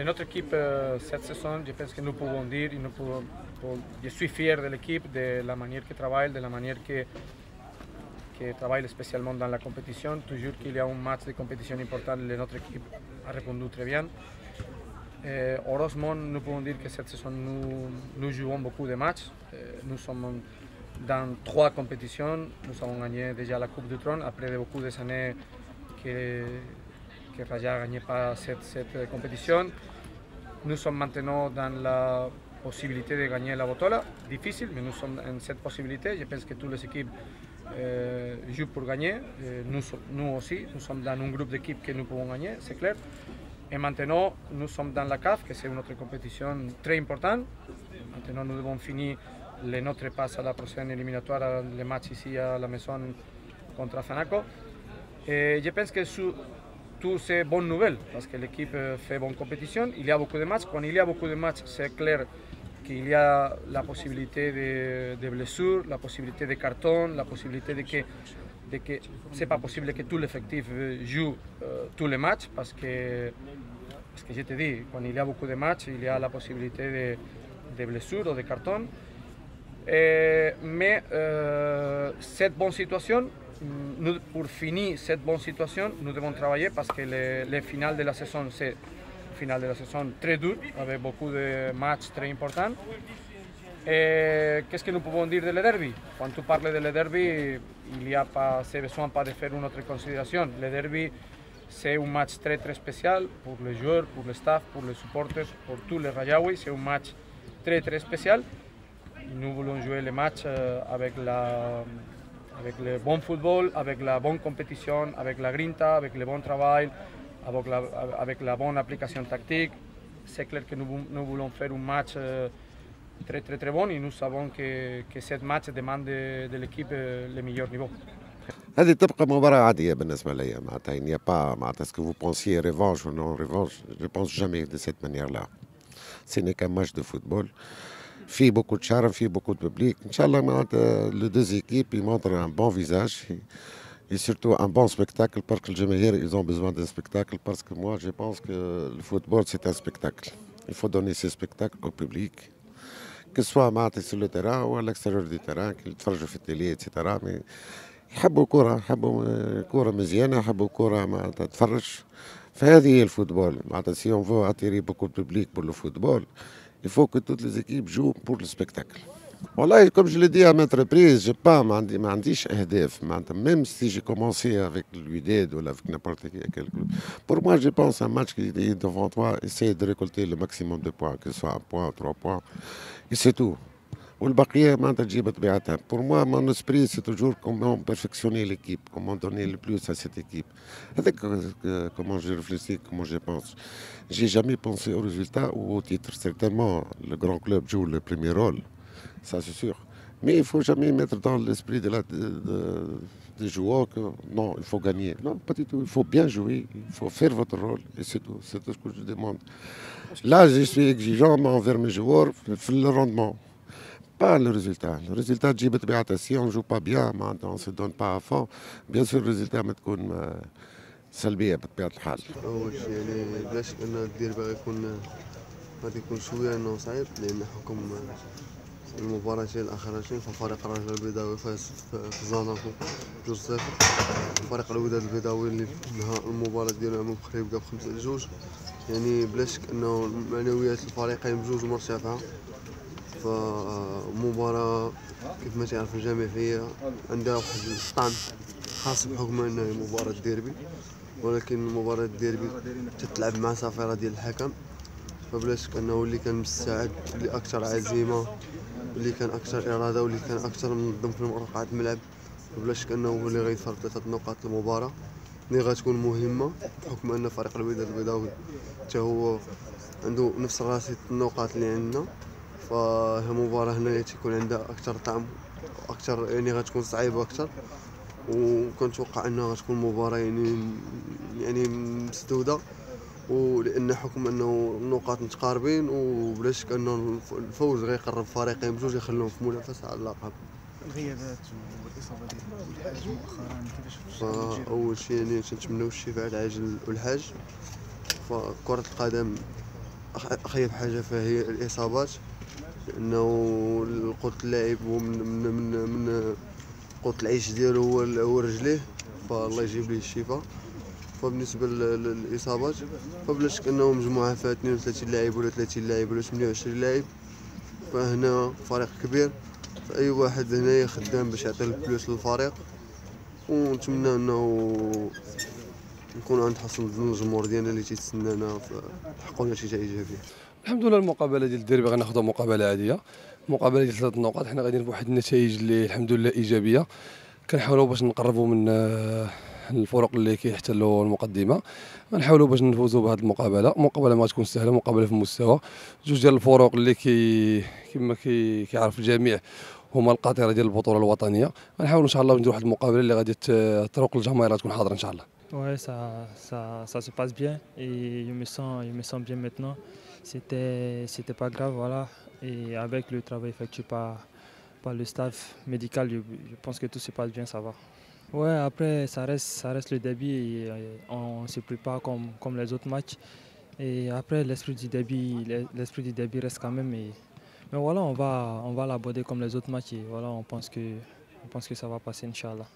notre équipe, cette saison, je pense que nous pouvons dire, je suis fier de l'équipe, de la manière qu'elle travaille, de la manière que travaille spécialement dans la compétition. Toujours qu'il y a un match de compétition important, notre équipe a répondu très bien. Heureusement, nous pouvons dire que cette saison, nous jouons beaucoup de matchs. Nous sommes dans 3 compétitions. Nous avons gagné déjà la Coupe du Trône après beaucoup d'années que Raja n'a gagné pas cette compétition. Nous sommes maintenant dans la possibilité de gagner la Botola. Difficile, mais nous sommes en cette possibilité. Je pense que toutes les équipes jouent pour gagner. Nous aussi, nous sommes dans un groupe d'équipes que nous pouvons gagner, c'est clair. Et maintenant, nous sommes dans la CAF, que c'est une autre compétition très importante. Maintenant, nous devons finir notre passe à la prochaine éliminatoire, le match ici à la maison contre Fanaco. Et je pense que tout c'est bonne nouvelle, parce que l'équipe fait bonne compétition. Il y a beaucoup de matchs. Quand il y a beaucoup de matchs, c'est clair qu'il y a la possibilité de blessures, la possibilité de cartons, la possibilité de que c'est pas possible que tout l'effectif joue tous les matchs, parce que je te dis, quand il y a beaucoup de matchs, il y a la possibilité de blessures ou de cartons. Mais cette bonne situation, pour finir cette bonne situation, nous devons travailler, parce que le final de la saison, c'est un final de la saison très dur, avec beaucoup de matchs très importants. Qu'est-ce que nous pouvons dire de le derby? Quand tu parles de le derby, il n'y a pas besoin pas de faire une autre considération. Le derby, c'est un match très très spécial pour les joueurs, pour le staff, pour les supporters, pour tous les Rajaouis. C'est un match très très spécial. Nous voulons jouer le match avec le bon football, avec la bonne compétition, avec la grinta, avec le bon travail, avec la bonne application tactique. C'est clair que nous voulons faire un match très très très bon, et nous savons que ce match demande de l'équipe le meilleur niveau. هذه تبقى مباراة عادية بالنسبة لي معناتها il n'y a pas معناتها est-ce que vous pensiez revanche ou non revanche, je pense jamais de cette manière-là. Ce n'est qu'un match de football. في beaucoup de charme, في beaucoup de public. Inch'Allah معناتها les deux équipes ils montrent un bon visage et surtout un bon spectacle, parce que les الجماهير ils ont besoin d'un spectacle, parce que moi je pense que le football c'est un spectacle. Il faut donner ce spectacle au public. Que ce soit معناتها sur le terrain ou à l'extérieur du terrain, qu'ils يتفرجوا في التélé etc. mais يحبوا كرة، يحبوا كرة مزيانة، يحبوا كرة معناتها تفرج. فهذه هي الفوتبول معناتها si on veut attirer beaucoup de public pour le football, il faut que toutes les équipes jouent pour le spectacle. والله comme je l'ai dit à maintes reprises, ما عنديش أهداف معناتها même si j'ai commencé avec l'UDED ou avec n'importe quel club. Pour moi, je pense un match qui est devant toi, essaye de récolter le maximum de points, que ce soit 1 point, 3 points, et c'est tout. والبقية معناتها تجيب طبيعتها. Pour moi, mon esprit, c'est toujours comment perfectionner l'équipe, comment donner le plus à cette équipe. Avec comment je réfléchis, comment je pense. J'ai jamais pensé au résultat ou au titre. Certainement, le grand club joue le premier rôle, ça c'est sûr. Mais il ne faut jamais mettre dans l'esprit des joueurs que non, il faut gagner. Non, pas du tout. Il faut bien jouer, il faut faire votre rôle, et c'est tout. C'est tout ce que je demande. Là, je suis exigeant envers mes joueurs, le rendement. Pas le résultat. Le résultat تجيب طبيعتها. Si on ne joue pas bien, on ne se donne pas à fond, bien sûr le résultat ما تكون سلبية بطبيعة الحال. أول شيء يعني بلاش أن الديربي غادي يكون شوية أنه صعيب، لأن حكم المباراتين الأخيرتين ففريق الرجاء البيضاوي فاز في زاناكو 2-0. فريق الوداد البيضاوي اللي نهى المباراة ديالو عام بخري بقى ب5-2. يعني بلا شك أنه معنويات الفريقين بجوج مرتفعة. فمباراة كيف ما تعرف الجميع هي عندها واحد الطعم خاص بحكم انها مباراة ديربي، ولكن مباراة ديربي تتلعب مع صافرة ديال الحكم. فبلا شك انه اللي كان مستعد، اللي اكثر عزيمة، واللي كان اكثر اراده، واللي كان اكثر منظم في مرقعات الملعب، فبلا شك انه هو اللي غيظفر 3 نقاط المباراة اللي غتكون مهمة، بحكم ان فريق الوداد البيضاوي حتى هو عنده نفس رصيد النقاط اللي عندنا. فهي مباراة هنايا تيكون عندها أكثر طعم، أكثر يعني غتكون صعيبة أكثر، وكنتوقع أنها غتكون مباراة يعني مسدودة، ولأن حكم أنه النقاط متقاربين، وبلا شك أنه الفوز غيقرب فريقين بجوج يخليهم في منافسة على اللقب. الغيابات والإصابة ديال الحاج مؤخرا كيفاش؟ فأول شيء يعني تنتمناو الشفاء العاجل والحاج. فكرة القدم أخيب حاجة فيها هي الإصابات، لأنه قوة اللاعب هو من قوة العيش ديالو هو رجليه، فالله يجيب ليه الشفاء. فبالنسبة للإصابات فبلا شك أنه مجموعة فيها 32 لاعب ولا 30 لاعب ولا 28 لاعب، فهنا فريق كبير، فأي واحد هنايا خدام باش يعطي البلوس للفريق، ونتمنى أنه نكون عند حسن الظن الجمهور ديالنا اللي تيتسنانا نحققوا نتيجة إيجابية. الحمد لله المقابله ديال الديربي غناخذها مقابله عاديه، مقابله ديال 3 نقاط، حنا غاديين بواحد النتائج اللي الحمد لله ايجابيه، كنحاولوا باش نقربوا من الفرق اللي كيحتلوا المقدمه، غنحاولوا باش نفوزوا بهذه المقابله ما غتكون سهله، مقابله في المستوى، جوج ديال الفرق اللي كما كيعرف الجميع هما القاطره ديال البطوله الوطنيه، غنحاولوا ان شاء الله نديروا واحد المقابله اللي غادي تروق الجماهير تكون حاضره ان شاء الله. Ouais, ça se passe bien et je me sens bien maintenant. C'était pas grave, voilà. Et avec le travail effectué par le staff médical, je pense que tout se passe bien, ça va. Ouais, après, ça reste le début et on se prépare comme les autres matchs. Et après, l'esprit du début reste quand même. Mais voilà, on va l'aborder comme les autres matchs et voilà, on pense que ça va passer, Inch'Allah.